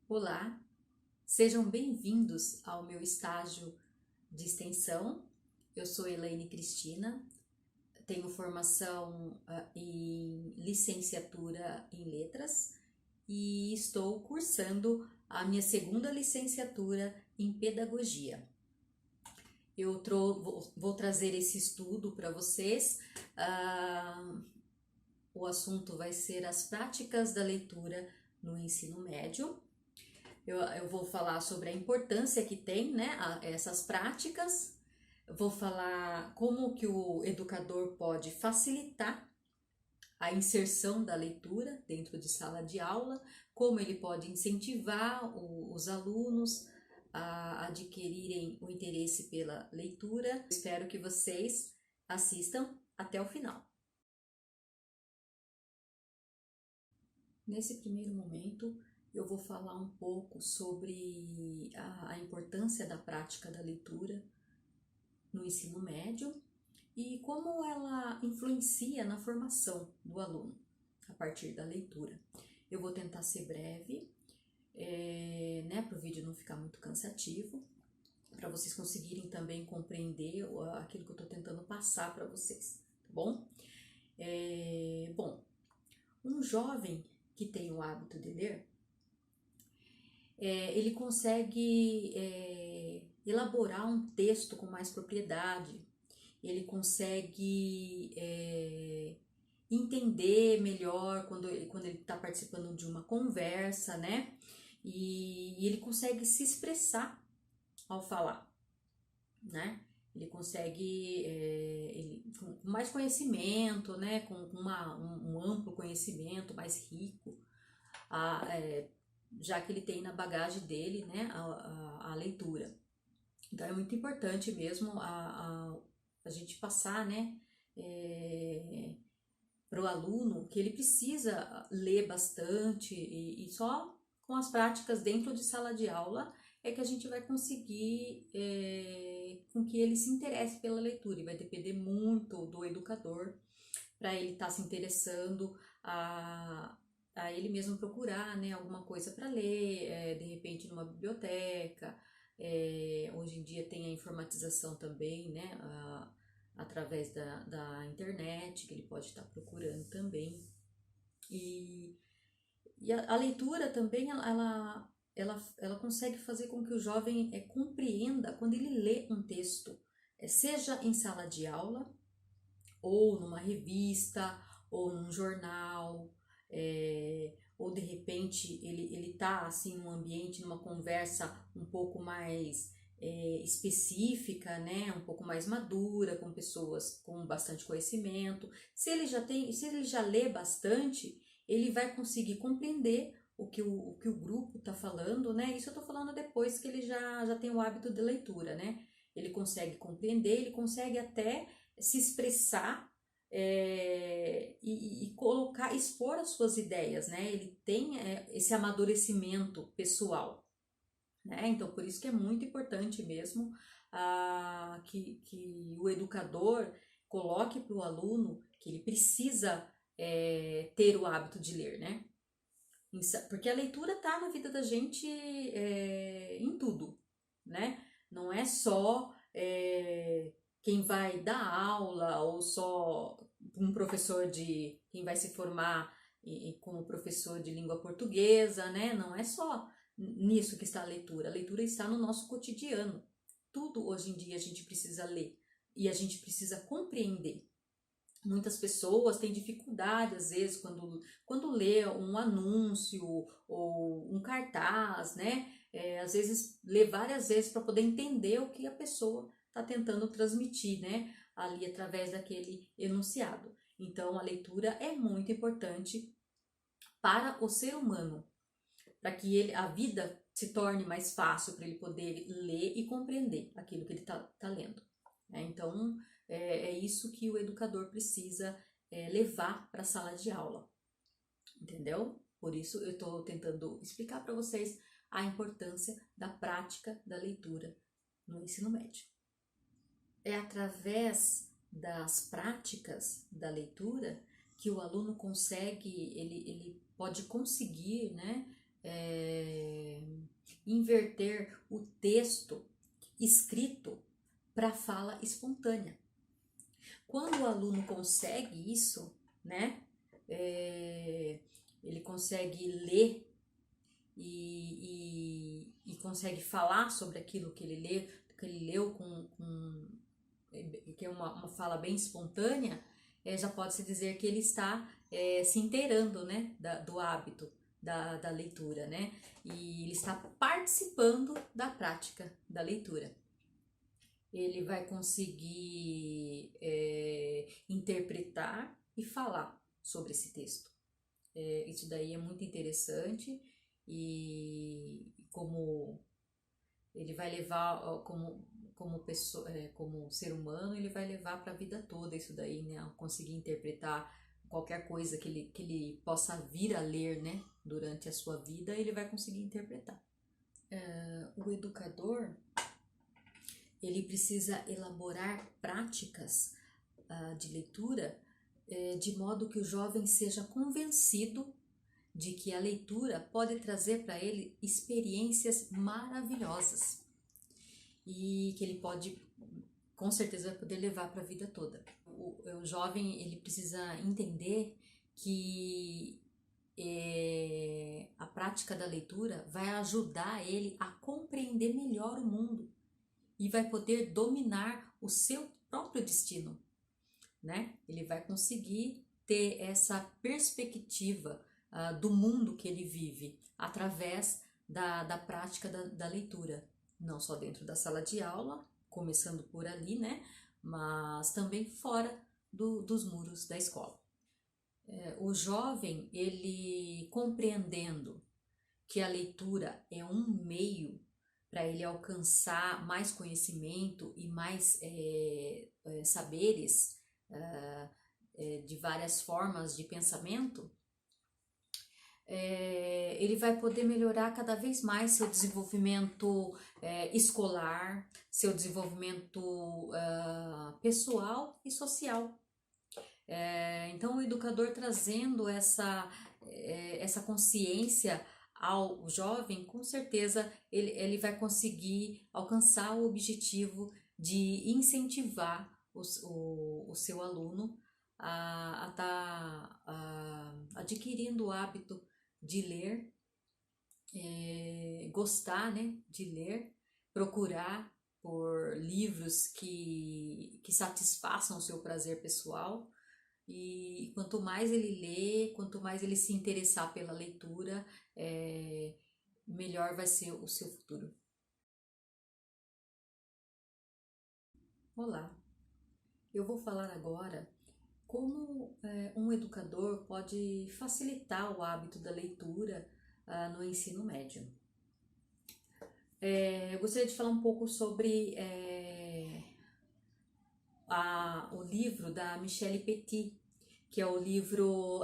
Olá, sejam bem-vindos ao meu estágio de extensão. Eu sou Elaine Cristina, tenho formação em licenciatura em letras e estou cursando a minha segunda licenciatura em pedagogia. Vou trazer esse estudo para vocês. O assunto vai ser as práticas da leitura no ensino médio. Eu vou falar sobre a importância que tem, né, essas práticas. Vou falar como que o educador pode facilitar a inserção da leitura dentro de sala de aula, como ele pode incentivar os alunos a adquirirem o interesse pela leitura. Espero que vocês assistam até o final. Nesse primeiro momento, eu vou falar um pouco sobre a importância da prática da leitura no ensino médio e como ela influencia na formação do aluno a partir da leitura. Eu vou tentar ser breve, né, para o vídeo não ficar muito cansativo, para vocês conseguirem também compreender aquilo que eu estou tentando passar para vocês, tá bom? Bom, um jovem que tem o hábito de ler, ele consegue elaborar um texto com mais propriedade, ele consegue entender melhor quando ele está participando de uma conversa, né? E ele consegue se expressar ao falar, né? Ele consegue, com mais conhecimento, né? Com um amplo conhecimento mais rico, já que ele tem na bagagem dele, né, a leitura. Então é muito importante mesmo a gente passar, né, para o aluno que ele precisa ler bastante e só com as práticas dentro de sala de aula é que a gente vai conseguir com que ele se interesse pela leitura, e vai depender muito do educador para ele estar se interessando a ele mesmo procurar, né, alguma coisa para ler, de repente numa biblioteca. Hoje em dia tem a informatização também, né, através da internet, que ele pode estar procurando também. E a leitura também, ela consegue fazer com que o jovem compreenda quando ele lê um texto, seja em sala de aula, ou numa revista, ou num jornal, ou de repente ele tá assim num ambiente, numa conversa um pouco mais específica, né, um pouco mais madura, com pessoas com bastante conhecimento. Se ele já lê bastante, ele vai conseguir compreender o que o grupo está falando, né? Isso eu estou falando depois que ele já tem o hábito de leitura, né? Ele consegue compreender, ele consegue até se expressar e colocar, expor as suas ideias, né? Ele tem esse amadurecimento pessoal, né? Então, por isso que é muito importante mesmo que o educador coloque para o aluno que ele precisa ter o hábito de ler, né? Porque a leitura tá na vida da gente em tudo, né? Não é só quem vai dar aula ou só um professor de quem vai se formar como professor de língua portuguesa, né? Não é só nisso que está a leitura. A leitura está no nosso cotidiano. Tudo hoje em dia a gente precisa ler e a gente precisa compreender. Muitas pessoas têm dificuldade, às vezes, quando lê um anúncio ou um cartaz, né? Às vezes, lê várias vezes para poder entender o que a pessoa está tentando transmitir, né? Ali através daquele enunciado. Então, a leitura é muito importante para o ser humano, para que a vida se torne mais fácil para ele poder ler e compreender aquilo que ele tá lendo. Então, é isso que o educador precisa levar para a sala de aula, entendeu? Por isso, eu estou tentando explicar para vocês a importância da prática da leitura no ensino médio. É através das práticas da leitura que o aluno consegue, ele pode conseguir, né, inverter o texto escrito para fala espontânea. Quando o aluno consegue isso, né, ele consegue ler e consegue falar sobre aquilo que ele leu que é uma fala bem espontânea, já pode-se dizer que ele está se inteirando, né, do hábito da leitura, né, e ele está participando da prática da leitura. Ele vai conseguir interpretar e falar sobre esse texto. Isso daí é muito interessante e como ele vai levar como pessoa, como ser humano, ele vai levar para a vida toda isso daí, né? Conseguir interpretar qualquer coisa que ele possa vir a ler, né? Durante a sua vida, ele vai conseguir interpretar. O educador, ele precisa elaborar práticas de leitura de modo que o jovem seja convencido de que a leitura pode trazer para ele experiências maravilhosas e que ele pode, com certeza, vai poder levar para a vida toda. O jovem, ele precisa entender que a prática da leitura vai ajudar ele a compreender melhor o mundo e vai poder dominar o seu próprio destino, né? Ele vai conseguir ter essa perspectiva do mundo que ele vive através da prática da leitura, não só dentro da sala de aula, começando por ali, né? Mas também fora dos muros da escola. O jovem, ele compreendendo que a leitura é um meio para ele alcançar mais conhecimento e mais saberes de várias formas de pensamento, ele vai poder melhorar cada vez mais seu desenvolvimento escolar, seu desenvolvimento pessoal e social. Então, o educador trazendo essa consciência ao jovem, com certeza ele vai conseguir alcançar o objetivo de incentivar o seu aluno a estar adquirindo o hábito de ler, gostar, né, de ler, procurar por livros que satisfaçam o seu prazer pessoal. E quanto mais ele lê, quanto mais ele se interessar pela leitura, melhor vai ser o seu futuro. Olá, eu vou falar agora como um educador pode facilitar o hábito da leitura no ensino médio. Eu gostaria de falar um pouco sobre o livro da Michelle Petit, que é o livro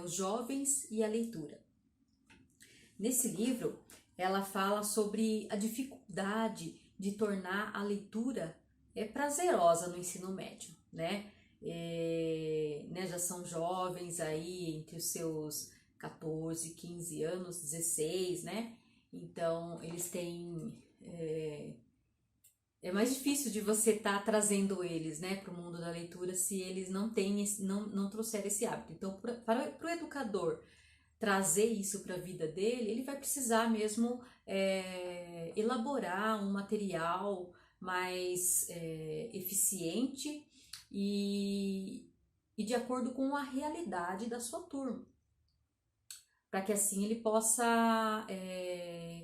Os Jovens e a Leitura. Nesse livro, ela fala sobre a dificuldade de tornar a leitura prazerosa no ensino médio, né? Já são jovens aí entre os seus 14, 15 anos, 16, né? Então, eles têm... É mais difícil de você estar trazendo eles, né, para o mundo da leitura se eles não têm não trouxerem esse hábito. Então, para o educador trazer isso para a vida dele, ele vai precisar mesmo elaborar um material mais eficiente e de acordo com a realidade da sua turma, para que assim ele possa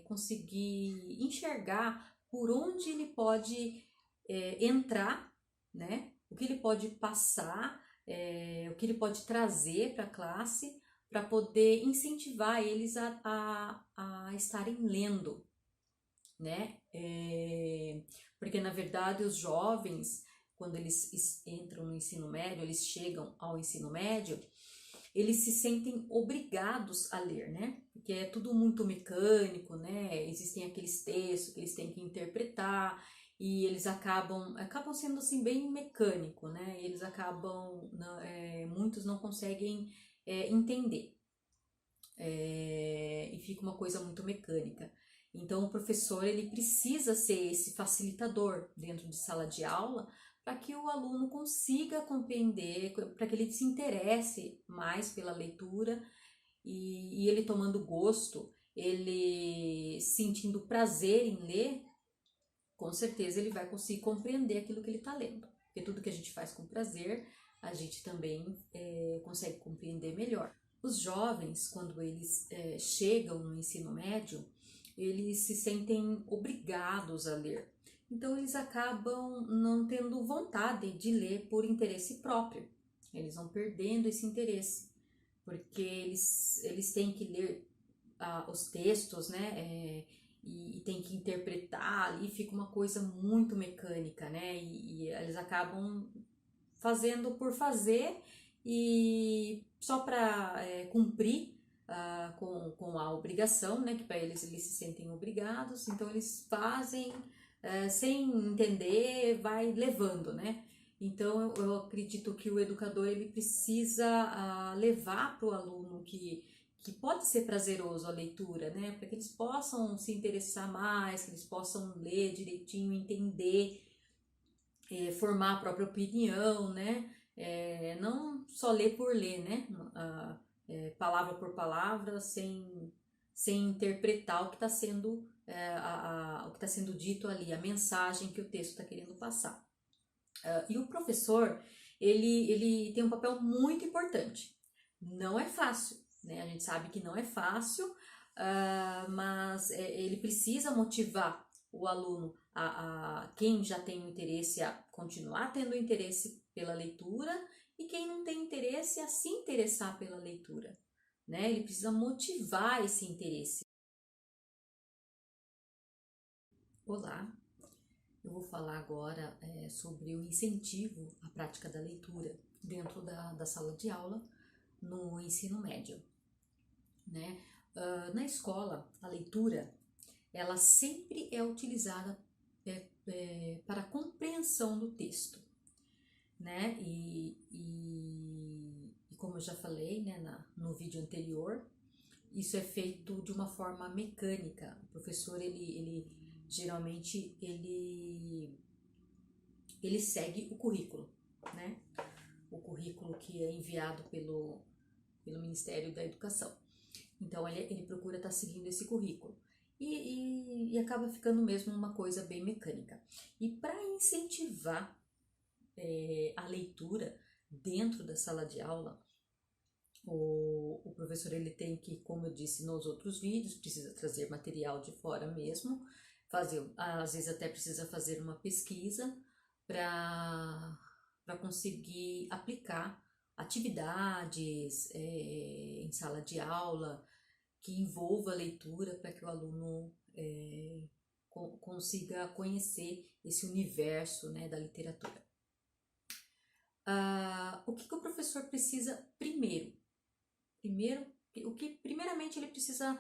conseguir enxergar por onde ele pode entrar, né? O que ele pode passar, o que ele pode trazer para a classe, para poder incentivar eles a estarem lendo, né? Porque na verdade os jovens, quando eles entram no ensino médio, eles chegam ao ensino médio, eles se sentem obrigados a ler, né? Porque é tudo muito mecânico, né? Existem aqueles textos que eles têm que interpretar e eles acabam sendo assim bem mecânico, né? Eles acabam, muitos não conseguem entender. E fica uma coisa muito mecânica. Então, o professor ele precisa ser esse facilitador dentro de sala de aula para que o aluno consiga compreender, para que ele se interesse mais pela leitura e ele tomando gosto, ele sentindo prazer em ler, com certeza ele vai conseguir compreender aquilo que ele está lendo. Porque tudo que a gente faz com prazer, a gente também consegue compreender melhor. Os jovens, quando eles chegam no ensino médio, eles se sentem obrigados a ler. Então, eles acabam não tendo vontade de ler por interesse próprio. Eles vão perdendo esse interesse, porque eles têm que ler os textos, né? E tem que interpretar ali, fica uma coisa muito mecânica, né? E eles acabam fazendo por fazer e só para cumprir com a obrigação, né? Que para eles se sentem obrigados, então eles fazem sem entender, vai levando, né? Então eu acredito que o educador ele precisa levar para o aluno que pode ser prazeroso a leitura, né? Para que eles possam se interessar mais, que eles possam ler direitinho, entender, formar a própria opinião, né? Não só ler por ler, né? Palavra por palavra, sem interpretar o que está sendo, o que está sendo dito ali, a mensagem que o texto está querendo passar. E o professor, ele tem um papel muito importante. Não é fácil, né? A gente sabe que não é fácil, mas ele precisa motivar o aluno, quem já tem o interesse, a continuar tendo interesse pela leitura, e quem não tem interesse, a se interessar pela leitura, né? Ele precisa motivar esse interesse. Olá, eu vou falar agora sobre o incentivo à prática da leitura dentro da sala de aula no ensino médio, né? Na escola, a leitura ela sempre é utilizada para a compreensão do texto, né? E como eu já falei, né, no vídeo anterior, isso é feito de uma forma mecânica. O professor ele geralmente ele segue o currículo, né? O currículo que é enviado pelo Ministério da Educação. Então ele procura estar seguindo esse currículo e acaba ficando mesmo uma coisa bem mecânica. E para incentivar a leitura dentro da sala de aula, o professor ele tem que, como eu disse nos outros vídeos, precisa trazer material de fora mesmo, às vezes até precisa fazer uma pesquisa para conseguir aplicar atividades em sala de aula que envolva a leitura para que o aluno consiga conhecer esse universo, né, da literatura. O que o professor precisa primeiro? Primeiramente ele precisa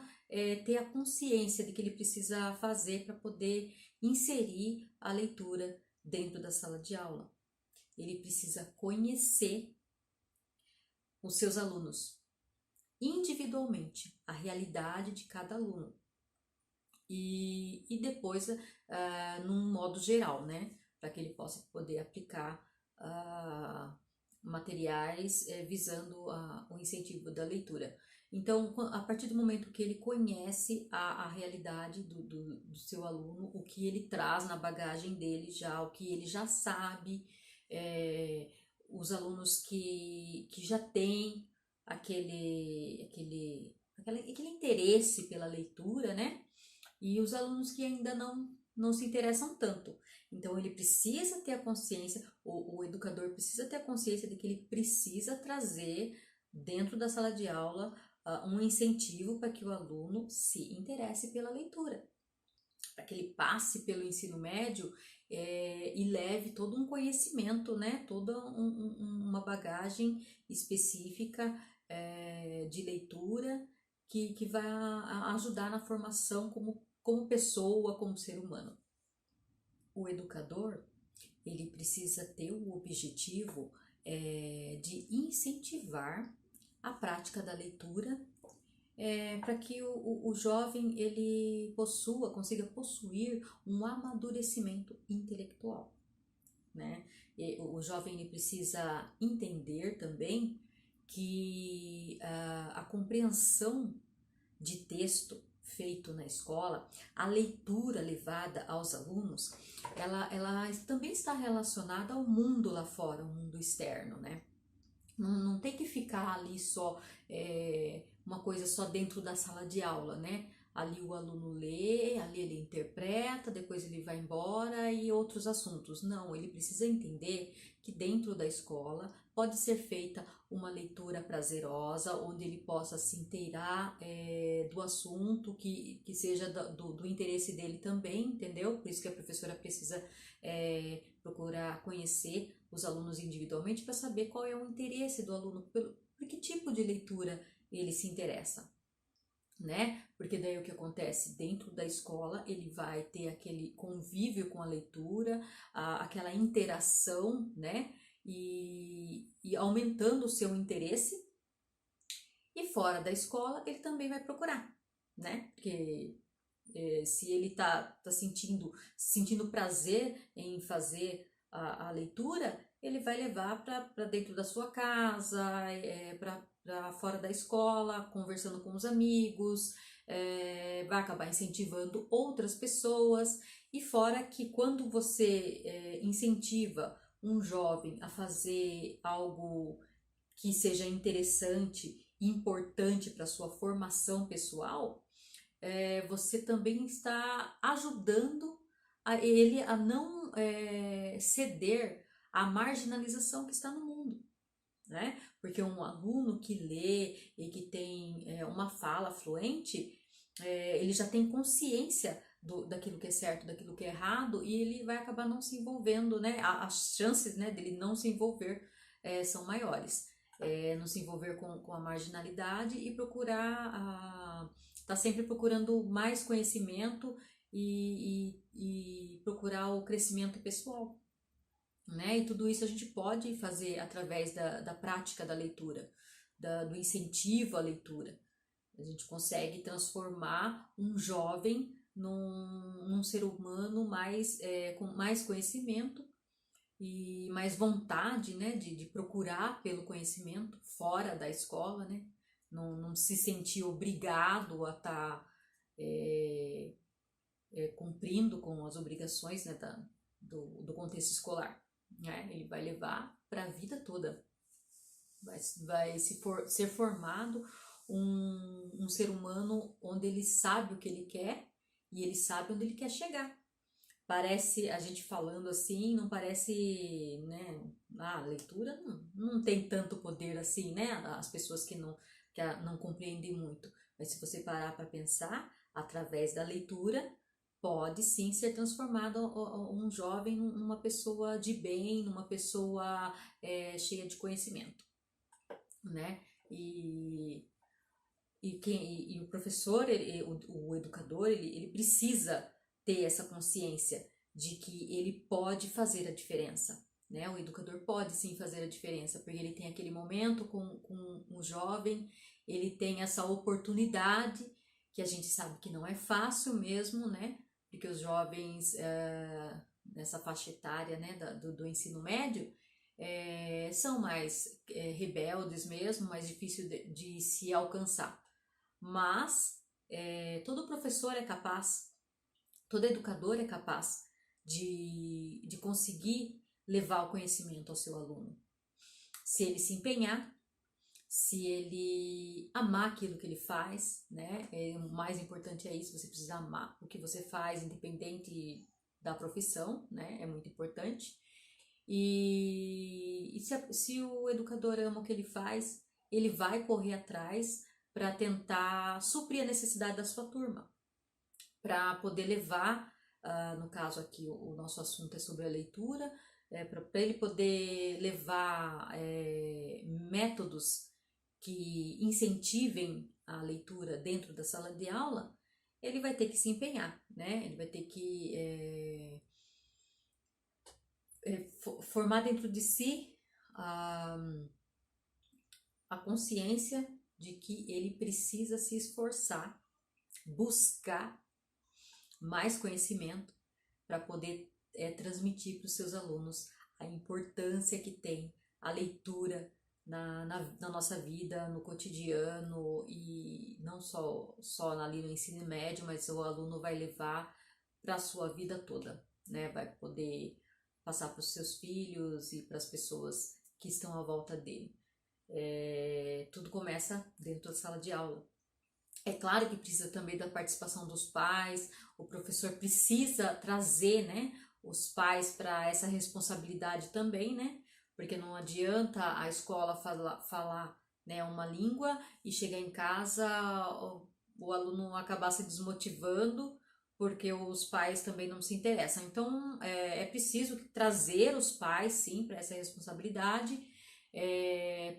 ter a consciência de que ele precisa fazer para poder inserir a leitura dentro da sala de aula. Ele precisa conhecer os seus alunos individualmente, a realidade de cada aluno. E depois, num modo geral, né? Para que ele possa poder aplicar materiais visando o incentivo da leitura. Então, a partir do momento que ele conhece a realidade do seu aluno, o que ele traz na bagagem dele já, o que ele já sabe, os alunos que já têm aquele interesse pela leitura, né? E os alunos que ainda não se interessam tanto. Então, ele precisa ter a consciência, o educador precisa ter a consciência de que ele precisa trazer dentro da sala de aula um incentivo para que o aluno se interesse pela leitura, para que ele passe pelo ensino médio e leve todo um conhecimento, né? Toda uma bagagem específica de leitura que vai ajudar na formação como pessoa, como ser humano. O educador, ele precisa ter o objetivo de incentivar a prática da leitura para que o jovem ele consiga possuir um amadurecimento intelectual, né? O jovem ele precisa entender também que a compreensão de texto feito na escola, a leitura levada aos alunos, ela também está relacionada ao mundo lá fora, ao mundo externo, né? Não tem que ficar ali só uma coisa só dentro da sala de aula, né? Ali o aluno lê, ali ele interpreta, depois ele vai embora e outros assuntos. Não, ele precisa entender que dentro da escola pode ser feita uma leitura prazerosa, onde ele possa se inteirar do assunto que seja do interesse dele também, entendeu? Por isso que a professora precisa procurar conhecer os alunos individualmente para saber qual é o interesse do aluno, por que tipo de leitura ele se interessa, né? Porque daí o que acontece dentro da escola, ele vai ter aquele convívio com a leitura, aquela interação, né? E aumentando o seu interesse, e fora da escola ele também vai procurar, né? Porque se ele tá sentindo prazer em fazer a leitura, ele vai levar para dentro da sua casa, para fora da escola, conversando com os amigos, vai acabar incentivando outras pessoas. E fora que quando você incentiva um jovem a fazer algo que seja interessante e importante para sua formação pessoal, você também está ajudando ele a não ceder à marginalização que está no mundo, né? Porque um aluno que lê e que tem uma fala fluente, ele já tem consciência daquilo que é certo, daquilo que é errado, e ele vai acabar não se envolvendo, né? As chances, né, dele não se envolver são maiores. Não se envolver com a marginalidade e procurar tá sempre procurando mais conhecimento e procurar o crescimento pessoal, né? E tudo isso a gente pode fazer através da prática da leitura, do incentivo à leitura. A gente consegue transformar um jovem num ser humano com mais conhecimento e mais vontade, né, de procurar pelo conhecimento fora da escola, né? Não se sentir obrigado a estar cumprindo com as obrigações, né, do contexto escolar, né? Ele vai levar para a vida toda, vai ser formado um ser humano onde ele sabe o que ele quer e ele sabe onde ele quer chegar. Parece, a gente falando assim, não parece, né? A leitura não tem tanto poder assim, né? As pessoas que não compreendem muito. Mas se você parar para pensar, através da leitura, pode sim ser transformado um jovem numa pessoa de bem, numa pessoa cheia de conhecimento, né? E o professor, o educador, ele precisa ter essa consciência de que ele pode fazer a diferença, né? O educador pode sim fazer a diferença, porque ele tem aquele momento com o jovem, ele tem essa oportunidade, que a gente sabe que não é fácil mesmo, né? Porque os jovens nessa faixa etária, né, do ensino médio, são mais rebeldes mesmo, mais difícil de se alcançar. Mas todo professor é capaz, todo educador é capaz de conseguir levar o conhecimento ao seu aluno. Se ele se empenhar, se ele amar aquilo que ele faz, né? O mais importante é isso, você precisa amar o que você faz, independente da profissão, né? É muito importante. E se o educador ama o que ele faz, ele vai correr atrás para tentar suprir a necessidade da sua turma, para poder levar, no caso aqui o nosso assunto é sobre a leitura, para ele poder levar métodos que incentivem a leitura dentro da sala de aula, ele vai ter que se empenhar, né? Ele vai ter que formar dentro de si a consciência de que ele precisa se esforçar, buscar mais conhecimento para poder transmitir para os seus alunos a importância que tem a leitura na nossa vida, no cotidiano, e não só ali no ensino médio, mas o aluno vai levar para a sua vida toda, né? Vai poder passar para os seus filhos e para as pessoas que estão à volta dele. Tudo começa dentro da sala de aula. É claro que precisa também da participação dos pais, o professor precisa trazer, né, os pais para essa responsabilidade também, né? Porque não adianta a escola falar, né, uma língua e chegar em casa o aluno acabar se desmotivando porque os pais também não se interessam. Então é preciso trazer os pais, sim, para essa responsabilidade,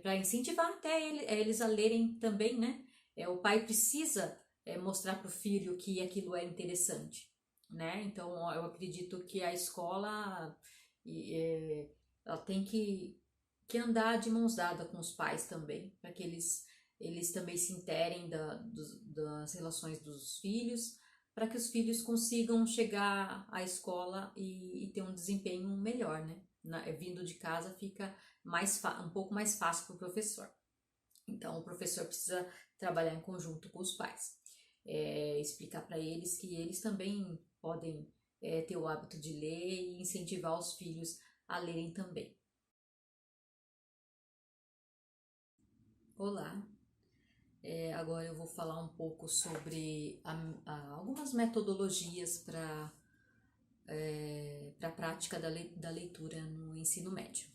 para incentivar até eles a lerem também, né? O pai precisa mostrar para o filho que aquilo é interessante, né? Então, eu acredito que a escola ela tem que andar de mãos dadas com os pais também, para que eles também se interem das relações dos filhos, para que os filhos consigam chegar à escola e ter um desempenho melhor, né? Vindo de casa fica um pouco mais fácil para o professor. Então, o professor precisa trabalhar em conjunto com os pais, explicar para eles que eles também podem ter o hábito de ler e incentivar os filhos a lerem também. Olá, agora eu vou falar um pouco sobre algumas metodologias para a prática da leitura no ensino médio.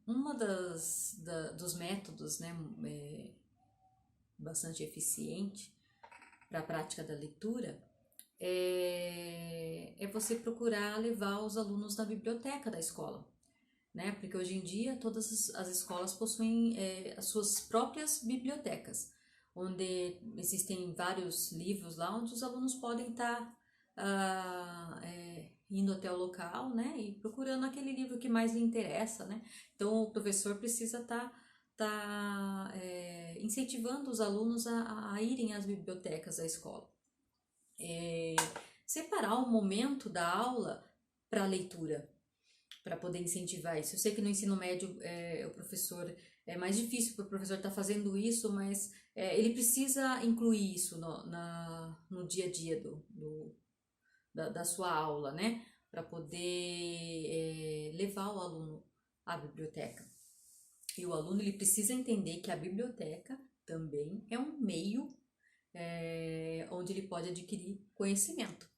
Uma dos métodos, né, bastante eficiente para a prática da leitura é você procurar levar os alunos na biblioteca da escola, né? Porque hoje em dia todas as escolas possuem as suas próprias bibliotecas, onde existem vários livros lá onde os alunos podem estar indo até o local, né? E procurando aquele livro que mais lhe interessa, né? Então o professor precisa estar incentivando os alunos a irem às bibliotecas da escola. Separar um momento da aula para leitura, para poder incentivar isso. Eu sei que no ensino médio o professor é mais difícil para o professor estar fazendo isso, mas ele precisa incluir isso no dia a dia da sua aula, né? Para poder levar o aluno à biblioteca. E o aluno ele precisa entender que a biblioteca também é um meio onde ele pode adquirir conhecimento.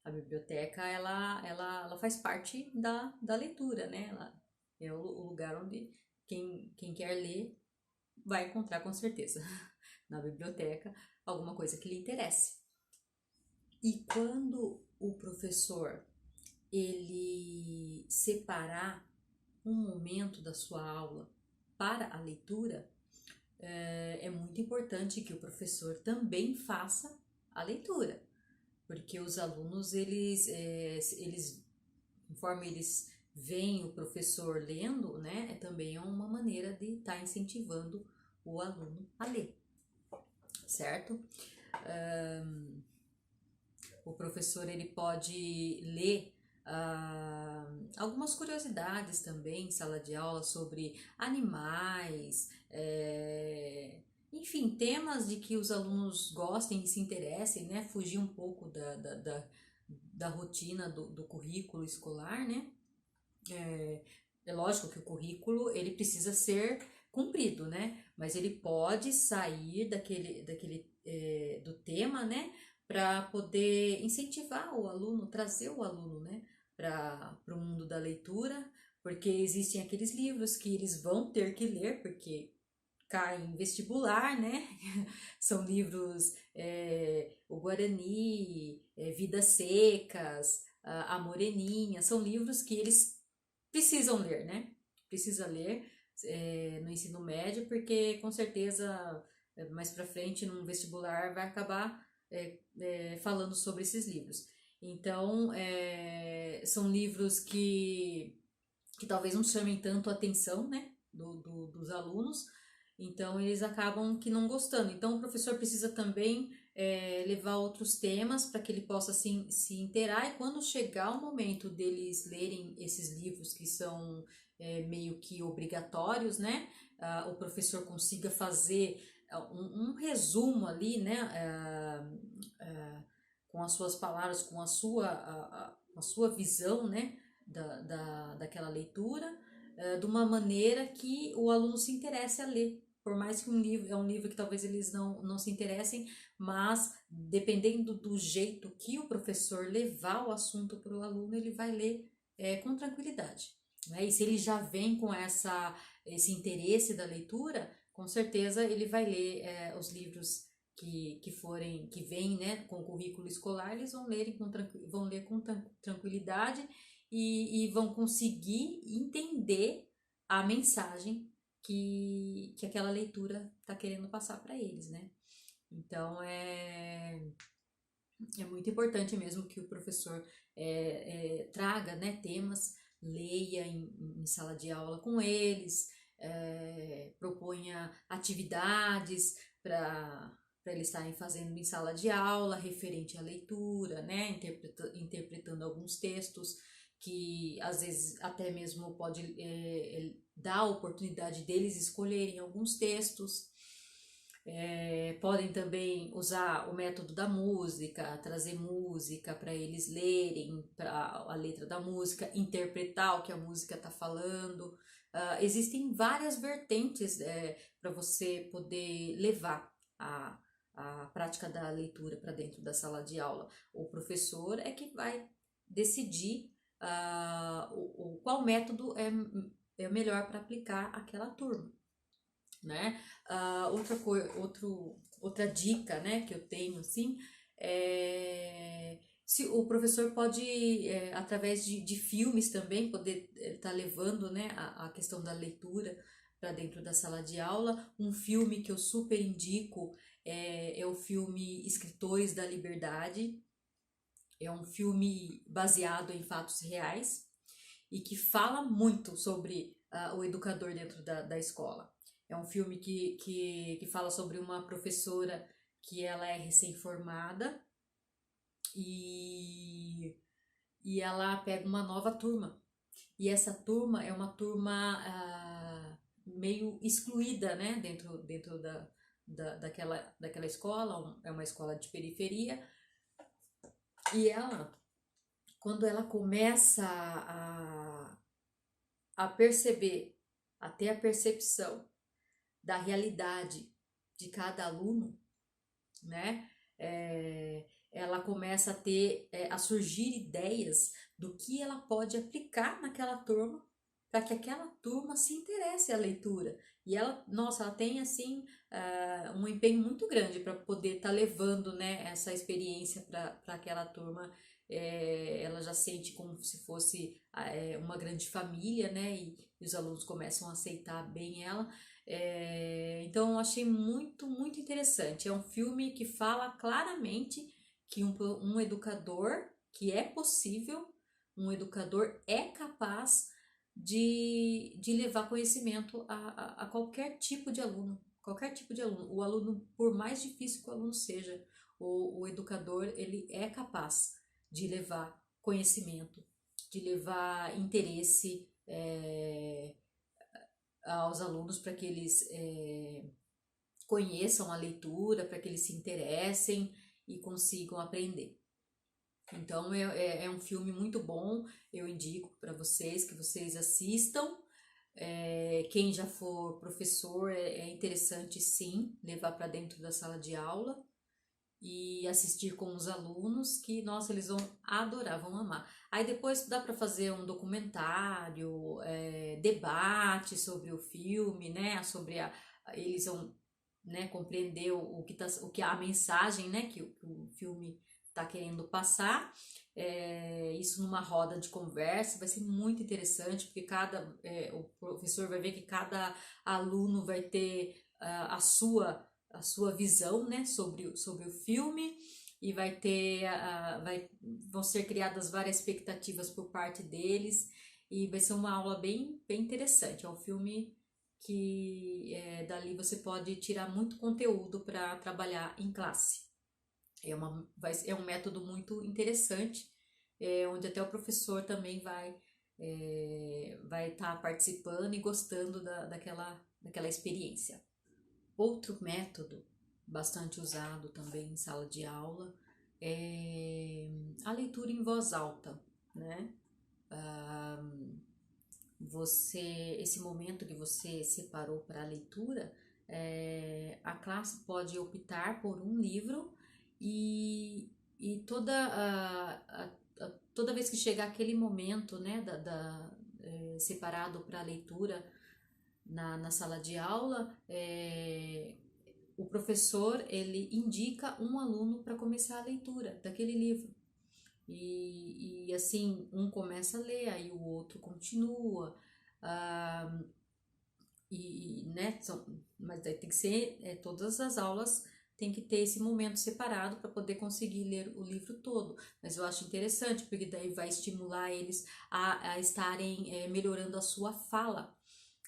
A biblioteca ela faz parte da leitura, né? Ela é o lugar onde quem quer ler vai encontrar com certeza na biblioteca alguma coisa que lhe interesse. E quando o professor ele separar um momento da sua aula para a leitura, é muito importante que o professor também faça a leitura, porque os alunos eles conforme eles veem o professor lendo, né, também é uma maneira de estar incentivando o aluno a ler, certo? O professor ele pode ler algumas curiosidades também em sala de aula sobre animais, enfim, temas de que os alunos gostem e se interessem, né? Fugir um pouco da rotina do currículo escolar, né? É lógico que o currículo ele precisa ser cumprido, né? Mas ele pode sair do tema, né? Para poder incentivar o aluno, trazer o aluno, né? Para o mundo da leitura, porque existem aqueles livros que eles vão ter que ler, porque cai em vestibular, né? São livros O Guarani, Vidas Secas, A Moreninha, são livros que eles precisam ler, né? Precisa ler no ensino médio, porque com certeza mais para frente no vestibular vai acabar falando sobre esses livros. Então, são livros que que talvez não chamem tanto a atenção, né, dos alunos, então eles acabam que não gostando. Então o professor precisa também levar outros temas para que ele possa se inteirar, e quando chegar o momento deles lerem esses livros que são meio que obrigatórios, né, o professor consiga fazer um resumo ali, né, com as suas palavras, com a sua visão, né, daquela leitura, de uma maneira que o aluno se interesse a ler. Por mais que um livro que talvez eles não se interessem, mas dependendo do jeito que o professor levar o assunto para o aluno, ele vai ler com tranquilidade. Né? E se ele já vem com esse interesse da leitura, com certeza ele vai ler os livros que vêm, né, com o currículo escolar, eles vão ler com tranquilidade e vão conseguir entender a mensagem que aquela leitura está querendo passar para eles, né? Então é muito importante mesmo que o professor traga, né, temas, leia em sala de aula com eles, proponha atividades para eles estarem fazendo em sala de aula referente à leitura, né, interpretando alguns textos que às vezes até mesmo pode dar a oportunidade deles escolherem alguns textos. Podem também usar o método da música, trazer música para eles lerem a letra da música, interpretar o que a música está falando. Existem várias vertentes para você poder levar a prática da leitura para dentro da sala de aula. O professor é que vai decidir qual método é o melhor para aplicar aquela turma. Né? Outra dica, né, que eu tenho, assim, se o professor pode, através de filmes também, poder estar levando, né, a questão da leitura para dentro da sala de aula. Um filme que eu super indico é o filme Escritores da Liberdade. É um filme baseado em fatos reais e que fala muito sobre o educador dentro da escola. É um filme que fala sobre uma professora que ela é recém-formada e ela pega uma nova turma. E essa turma é uma turma meio excluída, né, dentro daquela escola, é uma escola de periferia. E ela, quando ela começa a perceber, a ter a percepção da realidade de cada aluno, né? Ela começa a surgir ideias do que ela pode aplicar naquela turma para que aquela turma se interesse à leitura. E ela, nossa, ela tem assim um empenho muito grande para poder estar levando, né, essa experiência para aquela turma. Ela já sente como se fosse uma grande família, né? E os alunos começam a aceitar bem ela. Então eu achei muito, muito interessante. É um filme que fala claramente que um educador, que é possível, um educador é capaz de levar conhecimento a qualquer tipo de aluno. Qualquer tipo de aluno. O aluno, por mais difícil que o aluno seja, o educador, ele é capaz de levar conhecimento, de levar interesse aos alunos para que eles conheçam a leitura, para que eles se interessem e consigam aprender. Então é um filme muito bom, eu indico para vocês que vocês assistam. Quem já for professor, é interessante sim levar para dentro da sala de aula e assistir com os alunos, que nossa, eles vão adorar, vão amar. Aí depois dá para fazer um documentário, debate sobre o filme, né? Eles vão, né, compreender o que a mensagem, né, que o filme está querendo passar. Isso numa roda de conversa vai ser muito interessante, porque o professor vai ver que cada aluno vai ter a sua visão, né, sobre o filme, e vão ser criadas várias expectativas por parte deles, e vai ser uma aula bem interessante. É um filme que dali você pode tirar muito conteúdo para trabalhar em classe. É um método muito interessante, onde até o professor também vai estar participando e gostando daquela experiência. Outro método bastante usado também em sala de aula é a leitura em voz alta, né? Esse momento que você separou para a leitura, a classe pode optar por um livro e toda vez que chegar aquele momento, né, separado para a leitura na sala de aula, o professor ele indica um aluno para começar a leitura daquele livro. E assim, um começa a ler, aí o outro continua. Ah, né, mas daí tem que ser, todas as aulas tem que ter esse momento separado para poder conseguir ler o livro todo. Mas eu acho interessante, porque daí vai estimular eles a estarem melhorando a sua fala,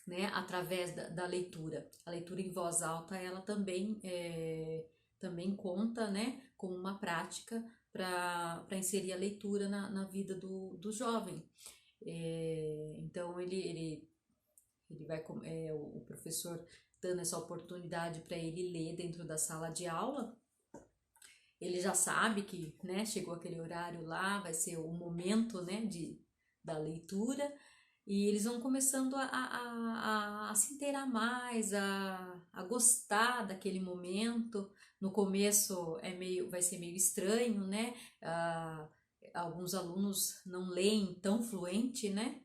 né, através da leitura. A leitura em voz alta, ela também conta, né, como uma prática para inserir a leitura na vida do jovem. Então, ele vai, o professor dando essa oportunidade para ele ler dentro da sala de aula, ele já sabe que, né, chegou aquele horário lá, vai ser o momento, né, da leitura, e eles vão começando a se inteirar mais, a gostar daquele momento. No começo vai ser meio estranho, né? Alguns alunos não leem tão fluente, né?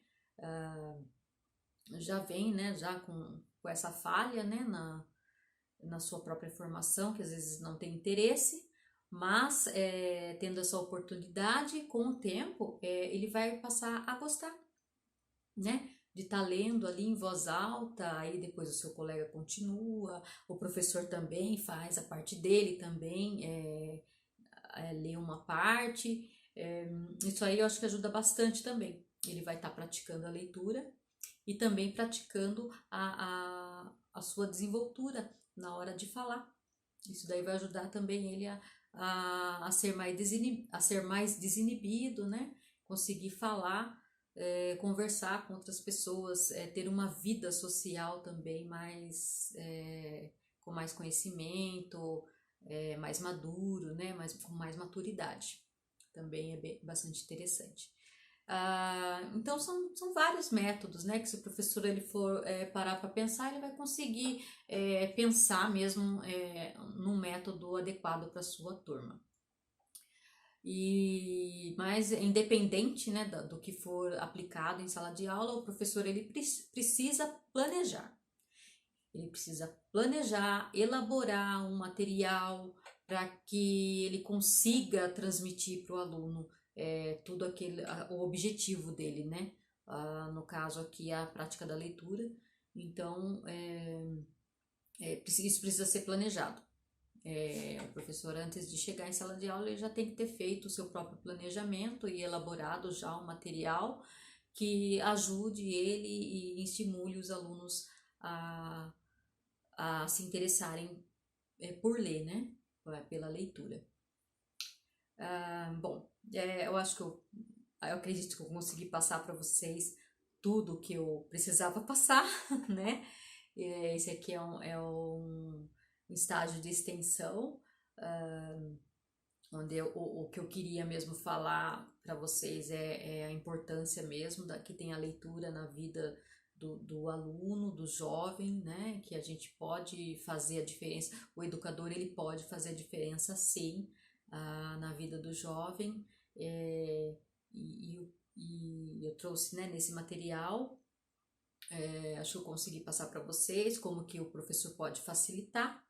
Já vem, né, já com essa falha, né, na sua própria formação, que às vezes não tem interesse, mas tendo essa oportunidade, com o tempo, ele vai passar a gostar, né, de estar lendo ali em voz alta, aí depois o seu colega continua, o professor também faz a parte dele também, lê uma parte, isso aí eu acho que ajuda bastante também. Ele vai estar praticando a leitura e também praticando a sua desenvoltura na hora de falar. Isso daí vai ajudar também ele a ser mais desinibido, né? Conseguir falar, conversar com outras pessoas, ter uma vida social também com mais conhecimento, mais maduro, né? Com mais maturidade. Também é bastante interessante. Então são vários métodos, né, que se o professor ele for parar para pensar, ele vai conseguir pensar mesmo num método adequado para a sua turma. Mas independente, né, do que for aplicado em sala de aula, o professor ele precisa planejar. Ele precisa planejar, elaborar um material para que ele consiga transmitir para o aluno tudo o objetivo dele, né? No caso aqui, a prática da leitura. Então, isso precisa ser planejado. O professor, antes de chegar em sala de aula, ele já tem que ter feito o seu próprio planejamento e elaborado já um material que ajude ele e estimule os alunos a se interessarem por ler, né? Pela leitura. Bom, eu acho que eu acredito que eu consegui passar para vocês tudo o que eu precisava passar, né? Esse aqui é um estágio de extensão, onde o que eu queria mesmo falar para vocês é a importância mesmo que tem a leitura na vida do aluno, do jovem, né? Que a gente pode fazer a diferença, o educador ele pode fazer a diferença sim na vida do jovem, e eu trouxe, né, nesse material, acho que eu consegui passar para vocês como que o professor pode facilitar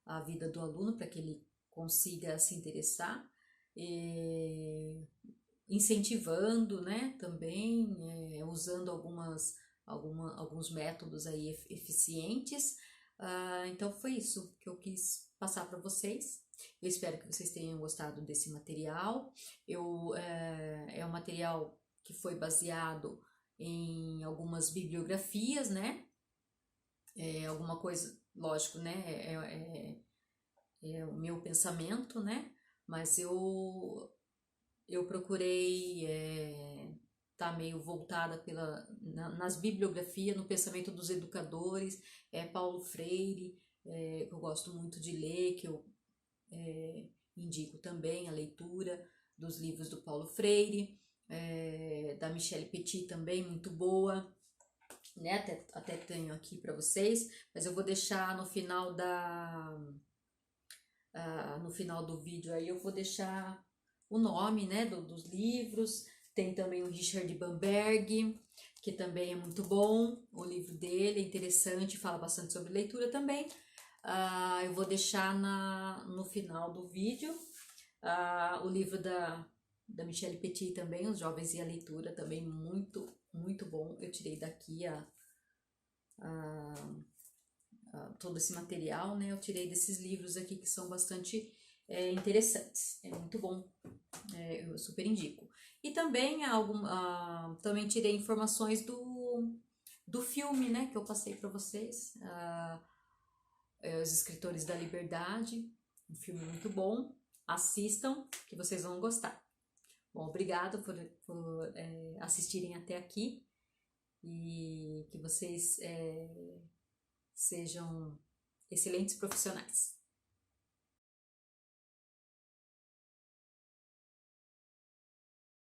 a vida do aluno para que ele consiga se interessar, incentivando, né, também, usando alguns métodos aí eficientes. Então foi isso que eu quis passar para vocês. Eu espero que vocês tenham gostado desse material. É um material que foi baseado em algumas bibliografias, né? Alguma coisa, lógico, né? É o meu pensamento, né? Mas eu procurei tá meio voltada nas bibliografias, no pensamento dos educadores, Paulo Freire, que eu gosto muito de ler, que eu indico também a leitura dos livros do Paulo Freire, da Michelle Petit também, muito boa, né? Até tenho aqui para vocês, mas eu vou deixar no final no final do vídeo aí, eu vou deixar o nome, né, dos livros. Tem também o Richard Bamberg, que também é muito bom, o livro dele é interessante, fala bastante sobre leitura também. Eu vou deixar no final do vídeo o livro da Michelle Petit também, Os Jovens e a Leitura, também muito, muito bom. Eu tirei daqui todo esse material, né? Eu tirei desses livros aqui que são bastante interessantes. É muito bom, eu super indico. E também também tirei informações do filme, né? Que eu passei para vocês, Os Escritores da Liberdade, um filme muito bom. Assistam, que vocês vão gostar. Bom, obrigado por assistirem até aqui e que vocês sejam excelentes profissionais.